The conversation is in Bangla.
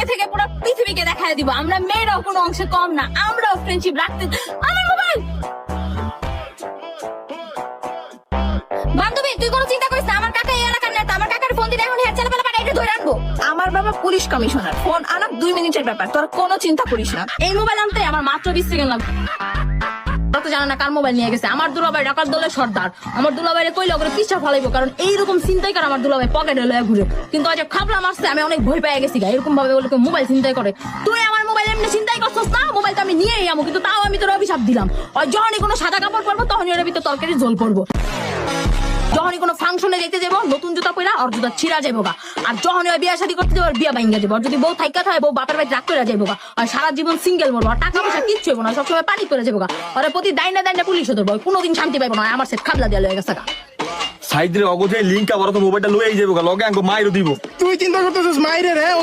আজকে থেকে পুরো পৃথিবীকে দেখায় দিব আমরা মেয়েরাও কোনো অংশে কম না, আমরাও ফ্রেন্ডশিপ রাখতে। আমার মোবাইল বান্ধবী, তুই কোনো চিন্তা করিস না, আমার কাকা এই এলাকার নেতা, আমার কাকার ফোন দিলে এখন হেড ছেলে পেলে পাঠাই ধরে আনবো। আমার বাবা পুলিশ কমিশনার, ফোন আনা 2 মিনিটের ব্যাপার, তোর কোনো চিন্তা করিস না। এই মোবাইল আনতে আমার মাত্র 20 সেকেন্ড লাগবে। তো জানা না কার মোবাইল নিয়ে গেছে। আমার দুলাভাই ডাকাত দলের সর্দার, আমার দুলাভাইরে কইলে ওকে পিছা ফলাইবো, কারণ এইরকম চিন্তাই করে আমার দুলাভাই পকেটে লয়ে ঘুরে। কিন্তু আজ খাবলা মারছে, আমি অনেক ভয় পেয়ে গেছি। এরকম ভাবে বলে মোবাইল চিন্তাই করে। তুই আমার মোবাইল এমনি চিন্তাই করছস না, মোবাইল তো আমি নিয়েই যাবো, কিন্তু তাও আমি তোর অভিশাপ দিলাম। আর যখনই কোনো সাদা কাপড় পরবো তখনই ওর ভিতর তরকারি ঝোল পড়বো। যখনই কোনো ফাংশনে যেতে যাবো নতুন জুতা পরা আর জুতা ছিঁড়া যাবো গা। আর যখনই ওই বিয়ে শাদী করতে যাবো বিয়া ভাঙ্গা যাবো। আর যদি বউ থাইকা থাকে বউ বাপের বাড়ি রাগ করে যাবো গা। আর সারা জীবন সিঙ্গেল মরবো, আর টাকা পয়সা কিচ্ছু হবো না, সবসময় পানি করে যাবো গা। আর প্রতি দাইনা দাইনা পুলিশ ধরবো, কোনোদিন শান্তি পাইবো না। আমার সে খাবলা দেওয়া লয়ে গেছে গা। সাইডে অগজে লিঙ্ক আবার তো মোবাইলটা লয়ে যাবো লগে আঙ্গো মাইরও দিব। তুই চিন্তা করতেছিস মাইরে রে, ওই